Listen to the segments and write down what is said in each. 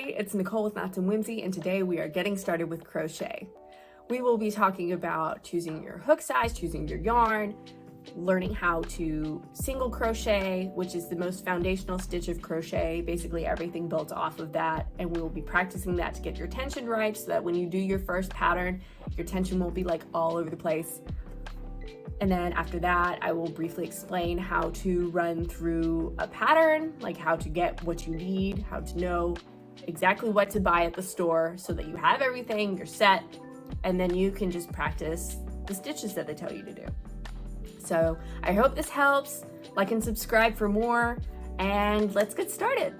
it's Nicole with Knots and Whimsy, and today we are getting started with crochet. We will be talking about choosing your hook size, choosing your yarn, learning how to single crochet, which is the most foundational stitch of crochet, basically everything built off of that, and we will be practicing that to get your tension right so that when you do your first pattern, your tension won't be like all over the place. And then after that, I will briefly explain how to run through a pattern, like how to get what you need, how to know exactly what to buy at the store so that you have everything, you're set, and then you can just practice the stitches that they tell you to do. So I hope this helps. Like and subscribe for more, and let's get started.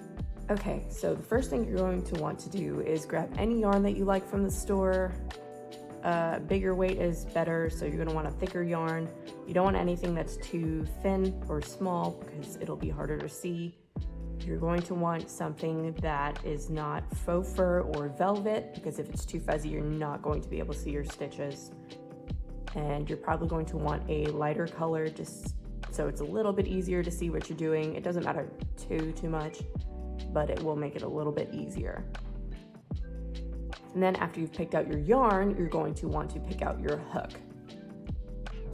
Okay, so the first thing you're going to want to do is grab any yarn that you like from the store. Bigger weight is better, so you're going to want a thicker yarn. You don't want anything that's too thin or small because it'll be harder to see. You're going to want something that is not faux fur or velvet, because if it's too fuzzy, you're not going to be able to see your stitches. And you're probably going to want a lighter color just so it's a little bit easier to see what you're doing. It doesn't matter too much, but it will make it a little bit easier. And then after you've picked out your yarn, you're going to want to pick out your hook.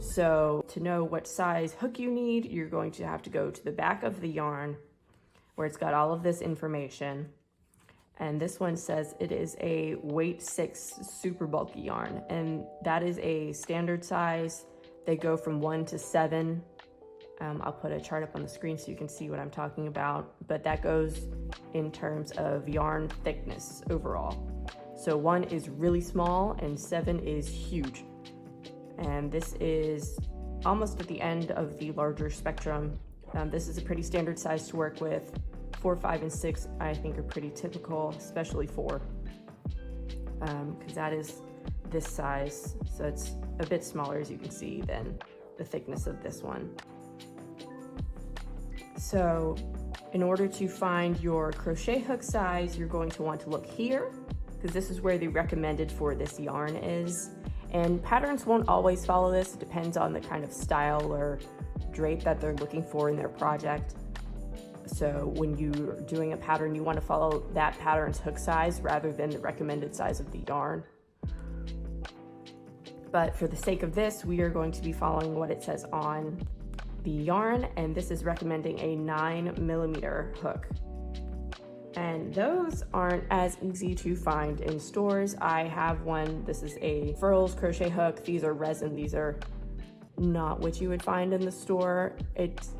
So to know what size hook you need, you're going to have to go to the back of the yarn where it's got all of this information. And this one says it is a weight 6 super bulky yarn, and that is a standard size. They go from 1 to 7. I'll put a chart up on the screen so you can see what I'm talking about, but that goes in terms of yarn thickness overall. So 1 is really small and 7 is huge. And this is almost at the end of the larger spectrum. This is a pretty standard size to work with. 4, 5, and 6 I think are pretty typical, especially 4, because that is this size. So it's a bit smaller, as you can see, than the thickness of this one. So in order to find your crochet hook size, you're going to want to look here, because this is where the recommended for this yarn is. And patterns won't always follow this. It depends on the kind of style or drape that they're looking for in their project. So when you're doing a pattern, you want to follow that pattern's hook size rather than the recommended size of the yarn. But for the sake of this, we are going to be following what it says on the yarn, and this is recommending a 9mm hook. And those aren't as easy to find in stores. I have one. This is a Furls crochet hook. These are resin. These are not what you would find in the store. It's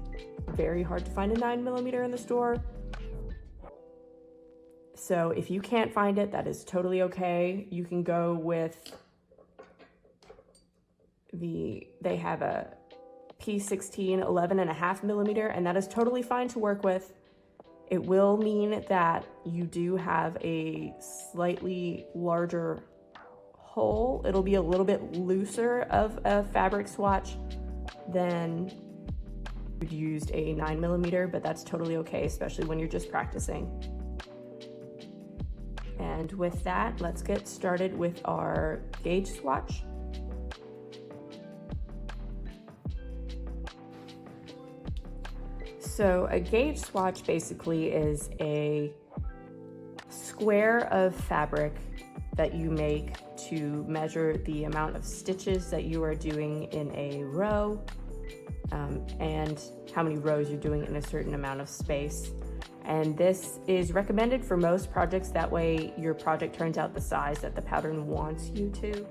very hard to find a 9mm in the store. So if you can't find it, that is totally okay. You can go with they have a P16 11.5mm, and that is totally fine to work with. It will mean that you do have a slightly larger hole. It'll be a little bit looser of a fabric swatch than you'd used a 9mm, but that's totally okay, especially when you're just practicing. And with that, let's get started with our gauge swatch. So a gauge swatch basically is a square of fabric that you make to measure the amount of stitches that you are doing in a row, and how many rows you're doing in a certain amount of space. And this is recommended for most projects. That way your project turns out the size that the pattern wants you to.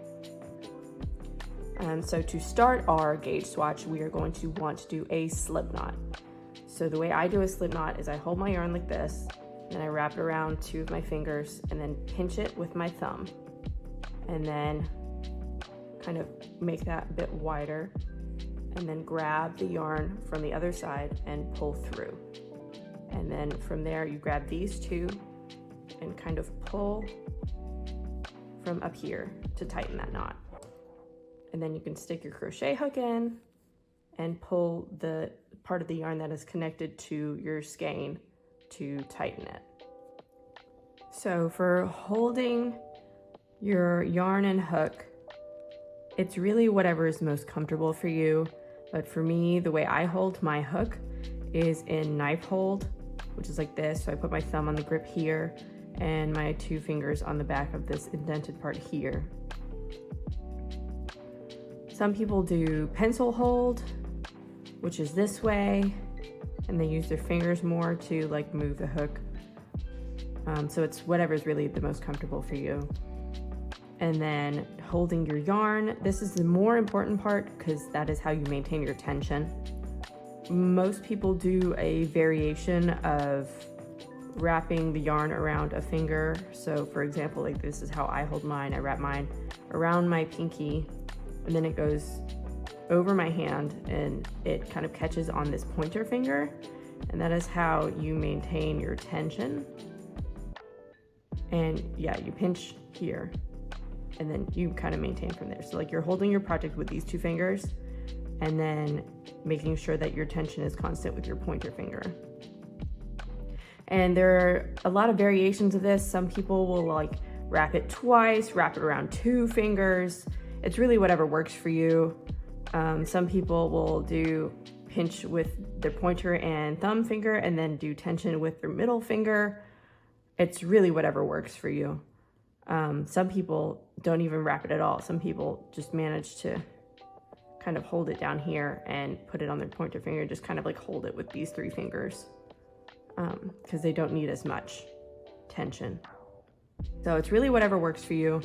So to start our gauge swatch, we are going to want to do a slip knot. So the way I do a slip knot is I hold my yarn like this, and I wrap it around 2 of my fingers and then pinch it with my thumb, and then kind of make that a bit wider, and then grab the yarn from the other side and pull through. And then from there you grab these 2 and kind of pull from up here to tighten that knot. And then you can stick your crochet hook in and pull the part of the yarn that is connected to your skein to tighten it. So for holding your yarn and hook, it's really whatever is most comfortable for you. But for me, the way I hold my hook is in knife hold, which is like this. So I put my thumb on the grip here, and my 2 fingers on the back of this indented part here. Some people do pencil hold, which is this way, and they use their fingers more to like move the hook. So it's whatever's really the most comfortable for you. And then holding your yarn, this is the more important part because that is how you maintain your tension. Most people do a variation of wrapping the yarn around a finger. So for example, like this is how I hold mine. I wrap mine around my pinky, and then it goes over my hand and it kind of catches on this pointer finger. And that is how you maintain your tension. And yeah, you pinch here and then you kind of maintain from there. So like you're holding your project with these 2 fingers and then making sure that your tension is constant with your pointer finger. And there are a lot of variations of this. Some people will like wrap it twice, wrap it around 2 fingers. It's really whatever works for you. Some people will do pinch with their pointer and thumb finger and then do tension with their middle finger. It's really whatever works for you. Some people don't even wrap it at all. Some people just manage to kind of hold it down here and put it on their pointer finger, just kind of like hold it with these 3 fingers because they don't need as much tension. So it's really whatever works for you,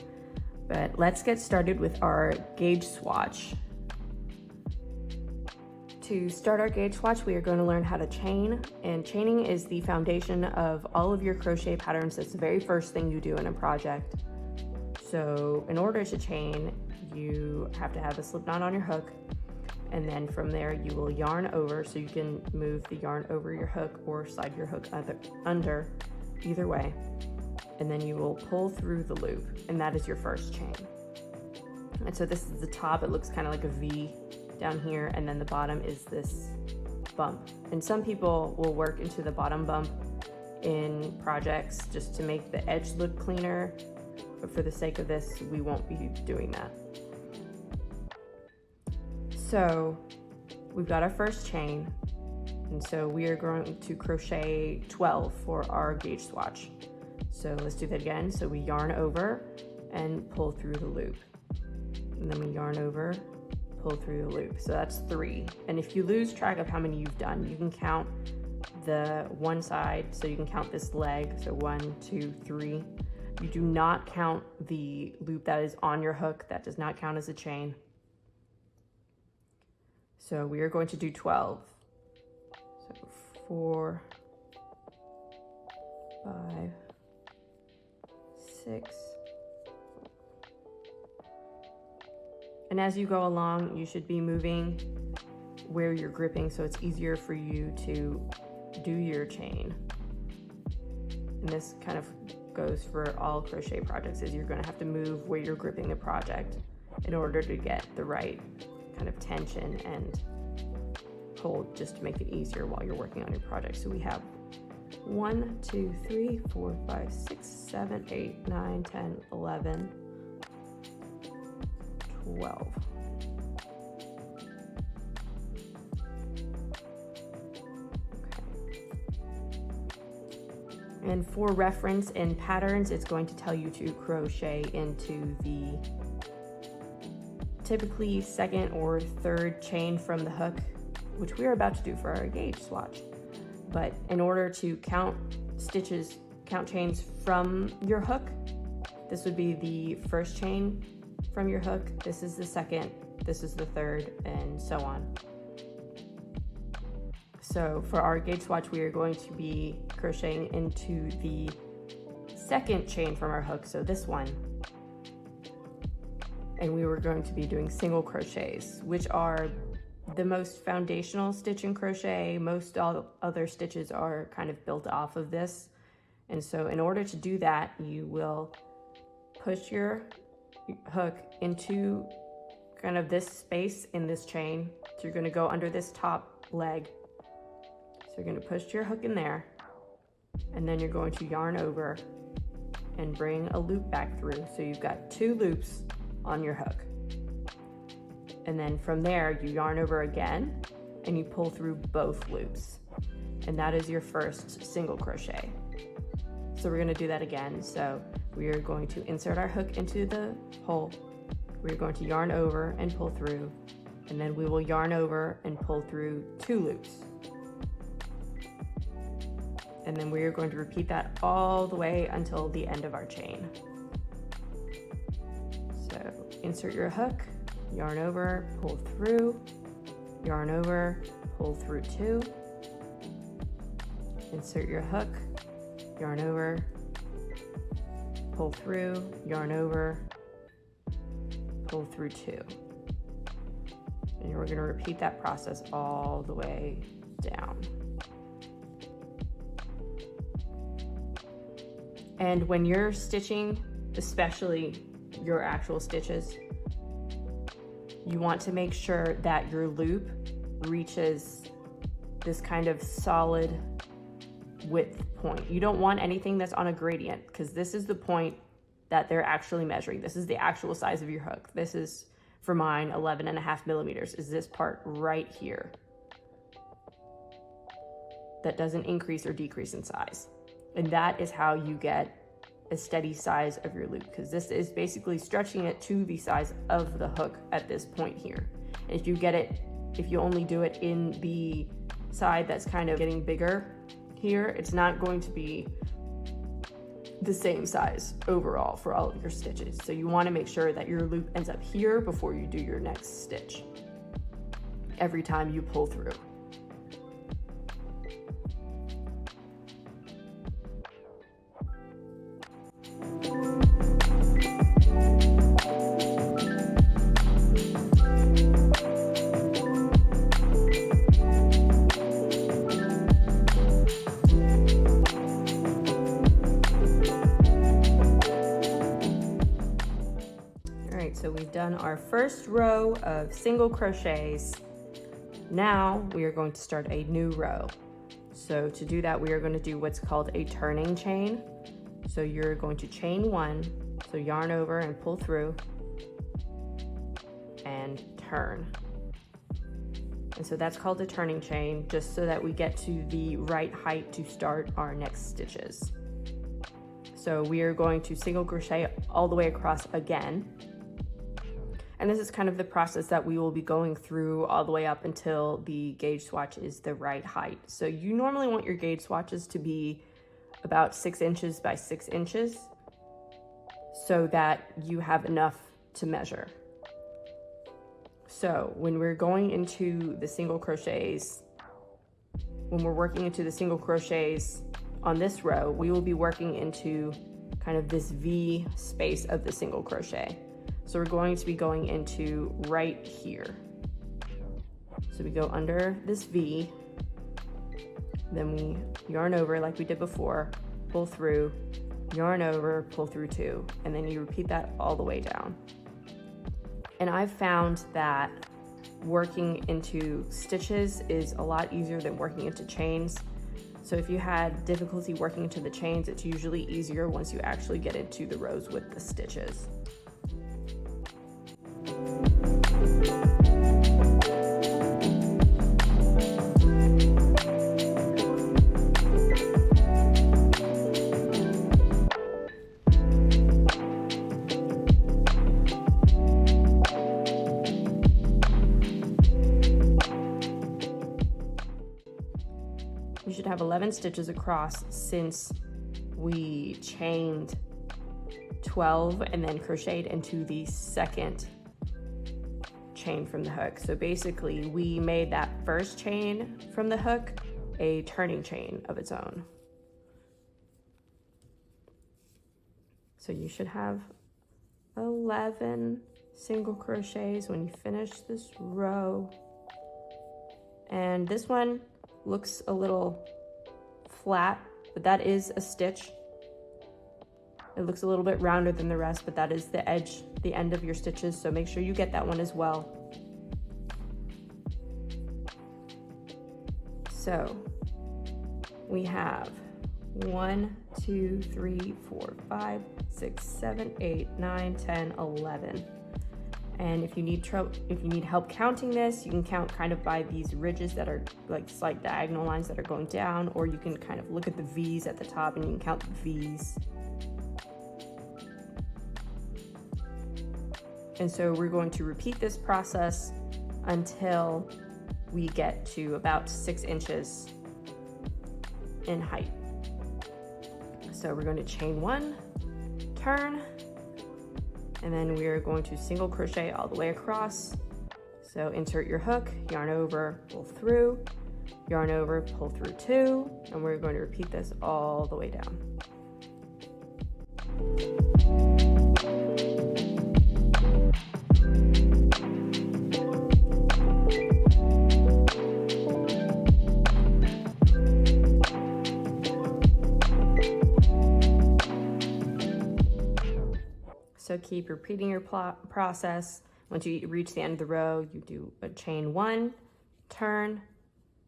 but let's get started with our gauge swatch. To start our gauge swatch, we are going to learn how to chain, and chaining is the foundation of all of your crochet patterns. That's the very first thing you do in a project. So in order to chain, you have to have a slip knot on your hook, and then from there you will yarn over, so you can move the yarn over your hook or slide your hook under, either way, and then you will pull through the loop, and that is your first chain. And so this is the top. It looks kind of like a V down here, and then the bottom is this bump. And some people will work into the bottom bump in projects just to make the edge look cleaner, but for the sake of this, we won't be doing that. So we've got our first chain, and so we are going to crochet 12 for our gauge swatch. So let's do that again. So we yarn over and pull through the loop, and then we yarn over, pull through the loop. So that's 3. And if you lose track of how many you've done, you can count the one side. So you can count this leg. So 1, 2, 3. You do not count the loop that is on your hook. That does not count as a chain. So we are going to do 12. So 4, 5, 6. And as you go along, you should be moving where you're gripping so it's easier for you to do your chain. And this kind of goes for all crochet projects, is you're going to have to move where you're gripping the project in order to get the right kind of tension and hold, just to make it easier while you're working on your project. So we have 1, 2, 3, 4, 5, 6, 7, 8, 9, 10, 11, 12. Okay. And for reference in patterns, it's going to tell you to crochet into the typically 2nd or 3rd chain from the hook, which we are about to do for our gauge swatch. But in order to count stitches, count chains from your hook, this would be the 1st chain from your hook, this is the 2nd, this is the 3rd, and so on. So for our gauge swatch, we are going to be crocheting into the 2nd chain from our hook, so this one. And we were going to be doing single crochets, which are the most foundational stitch in crochet. Most all other stitches are kind of built off of this. And so in order to do that, you will push your hook into kind of this space in this chain. So you're going to go under this top leg. So you're going to push your hook in there, and then you're going to yarn over and bring a loop back through. So you've got 2 loops on your hook. And then from there, you yarn over again and you pull through both loops. And that is your first single crochet. So we're going to do that again. So we are going to insert our hook into the hole. We're going to yarn over and pull through, and then we will yarn over and pull through 2 loops. And then we are going to repeat that all the way until the end of our chain. So insert your hook, yarn over, pull through, yarn over, pull through 2. Insert your hook, yarn over, pull through, yarn over, pull through 2. And we're going to repeat that process all the way down. And when you're stitching, especially your actual stitches, you want to make sure that your loop reaches this kind of solid width point. You don't want anything that's on a gradient, because this is the point that they're actually measuring. This is the actual size of your hook. This is, for mine, 11.5 millimeters is this part right here. That doesn't increase or decrease in size. And that is how you get a steady size of your loop, because this is basically stretching it to the size of the hook at this point here. And if you only do it in the side that's kind of getting bigger here, it's not going to be the same size overall for all of your stitches. So you want to make sure that your loop ends up here before you do your next stitch every time you pull through. So we've done our first row of single crochets. Now we are going to start a new row. So to do that, we are going to do what's called a turning chain. So you're going to chain 1, so yarn over and pull through and turn. And so that's called a turning chain, just so that we get to the right height to start our next stitches. So we are going to single crochet all the way across again. And this is kind of the process that we will be going through all the way up until the gauge swatch is the right height. So you normally want your gauge swatches to be about 6 inches by 6 inches so that you have enough to measure. So when we're going into the single crochets, when we're working into the single crochets on this row, we will be working into kind of this V space of the single crochet. So we're going to be going into right here. So we go under this V, then we yarn over like we did before, pull through, yarn over, pull through 2, and then you repeat that all the way down. And I've found that working into stitches is a lot easier than working into chains. So if you had difficulty working into the chains, it's usually easier once you actually get into the rows with the stitches. You should have 11 stitches across, since we chained 12 and then crocheted into the second chain from the hook. So basically we made that first chain from the hook a turning chain of its own. So you should have 11 single crochets when you finish this row. And this one looks a little flat, but that is a stitch. It looks a little bit rounder than the rest, but that is the edge, the end of your stitches, so make sure you get that one as well. So we have 1, 2, 3, 4, 5, 6, 7, 8, 9, 10, 11. And if you need help counting this, you can count kind of by these ridges that are like slight diagonal lines that are going down, or you can kind of look at the V's at the top and you can count the V's. And so we're going to repeat this process until we get to about 6 inches in height. So we're going to chain 1, turn, and then we are going to single crochet all the way across. So insert your hook, yarn over, pull through, yarn over, pull through 2, and we're going to repeat this all the way down. So keep repeating your process. Once you reach the end of the row, you do a chain 1, turn,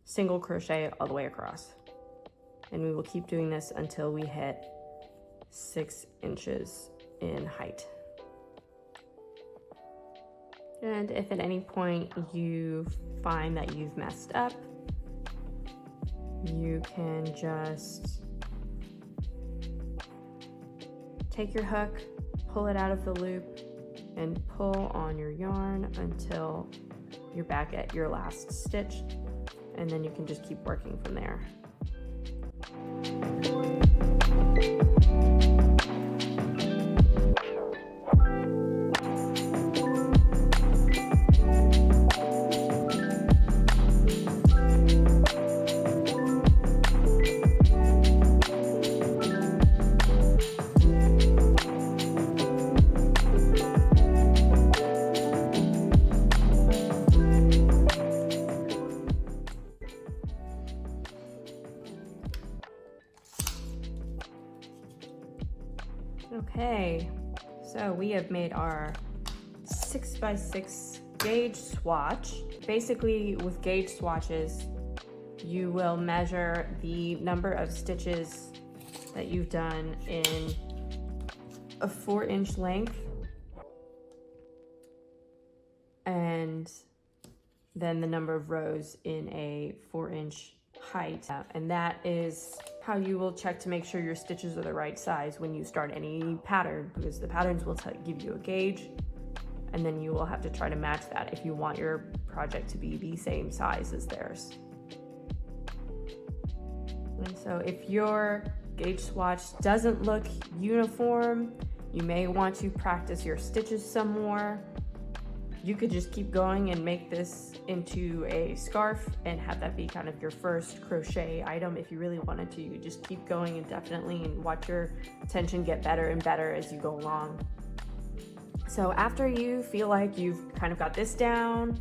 single crochet all the way across. And we will keep doing this until we hit 6 inches in height. And if at any point you find that you've messed up, you can just take your hook, pull it out of the loop, and pull on your yarn until you're back at your last stitch, and then you can just keep working from there. Okay, so we have made our 6x6 gauge swatch. Basically, with gauge swatches, you will measure the number of stitches that you've done in a 4-inch length, and then the number of rows in a 4-inch height. And that is how you will check to make sure your stitches are the right size when you start any pattern, because the patterns will give you a gauge, and then you will have to try to match that if you want your project to be the same size as theirs. And so if your gauge swatch doesn't look uniform, you may want to practice your stitches some more. You could just keep going and make this into a scarf and have that be kind of your first crochet item if you really wanted to. You just keep going indefinitely and watch your tension get better and better as you go along. So after you feel like you've kind of got this down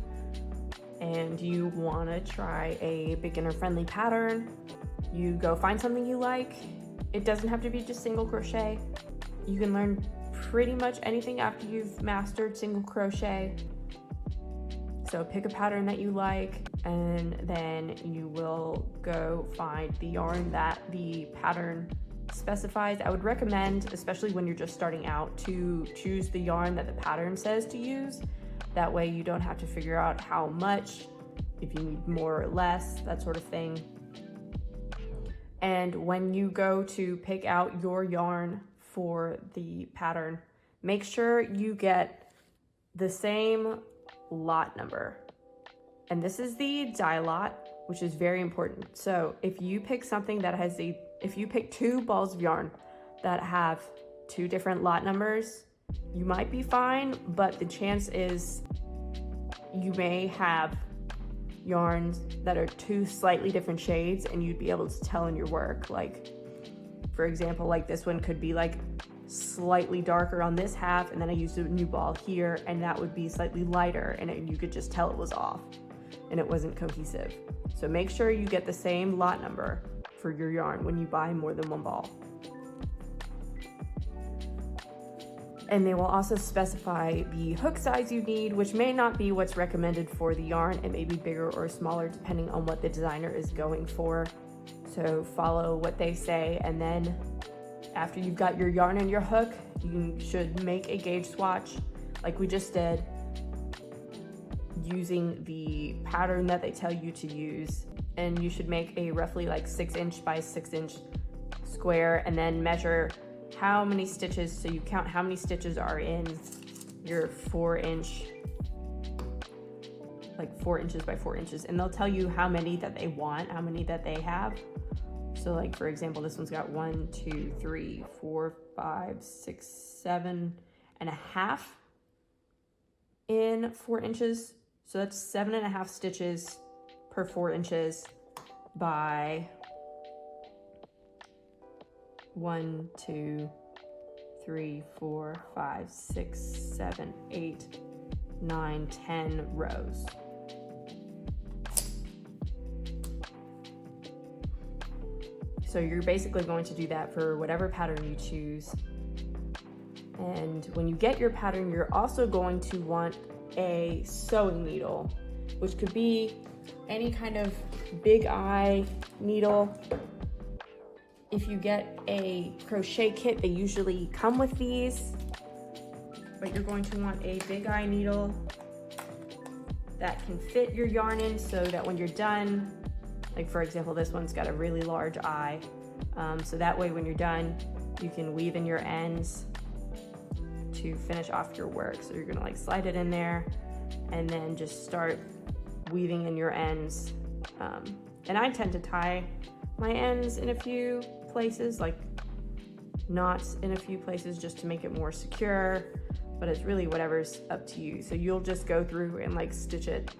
and you want to try a beginner friendly pattern, you go find something you like. It doesn't have to be just single crochet. You can learn pretty much anything after you've mastered single crochet. So pick a pattern that you like, and then you will go find the yarn that the pattern specifies. I would recommend, especially when you're just starting out, to choose the yarn that the pattern says to use. That way you don't have to figure out how much, if you need more or less, that sort of thing. And when you go to pick out your yarn for the pattern, make sure you get the same lot number. And this is the die lot, which is very important. So if you pick something that has if you pick 2 balls of yarn that have 2 different lot numbers, you might be fine, but the chance is you may have yarns that are 2 slightly different shades and you'd be able to tell in your work. Like, for example, like this one could be like slightly darker on this half, and then I used a new ball here and that would be slightly lighter, and you could just tell it was off and it wasn't cohesive. So make sure you get the same lot number for your yarn when you buy more than 1 ball. And they will also specify the hook size you need, which may not be what's recommended for the yarn. It may be bigger or smaller depending on what the designer is going for. So follow what they say, and then after you've got your yarn and your hook, you should make a gauge swatch like we just did. using the pattern that they tell you to use, and you should make a roughly like 6" by 6" square, and then measure how many stitches, so you count how many stitches are in your 4" like 4" by 4", and they'll tell you how many that they want, how many that they have. So like, for example, this one's got 1, 2, 3, 4, 5, 6, 7.5 in 4". So that's 7.5 stitches per 4" by 1, 2, 3, 4, 5, 6, 7, 8, 9, 10 rows. So you're basically going to do that for whatever pattern you choose. And when you get your pattern, you're also going to want a sewing needle, which could be any kind of big eye needle. If you get a crochet kit, they usually come with these, but you're going to want a big eye needle that can fit your yarn in, so that when you're done, like for example, this one's got a really large eye, so that way when you're done, you can weave in your ends to finish off your work. So you're gonna like slide it in there and then just start weaving in your ends. And I tend to tie my ends in a few places, like knots in a few places, just to make it more secure, but it's really whatever's up to you. So you'll just go through and like stitch it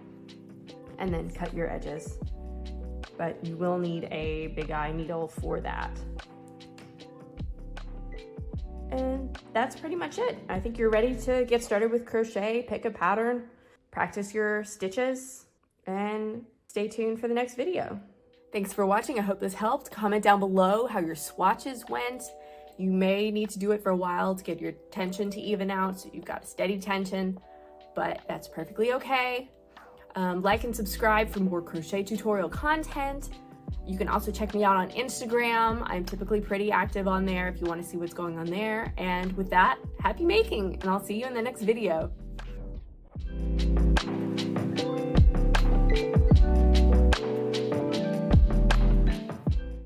and then cut your edges. But you will need a big eye needle for that. And that's pretty much it. I think you're ready to get started with crochet. Pick a pattern, practice your stitches, and stay tuned for the next video. Thanks for watching. I hope this helped. Comment down below how your swatches went. You may need to do it for a while to get your tension to even out, so you've got a steady tension, but that's perfectly okay. Like and subscribe for more crochet tutorial content. You can also check me out on Instagram. I'm typically pretty active on there if you want to see what's going on there. And with that, happy making, and I'll see you in the next video.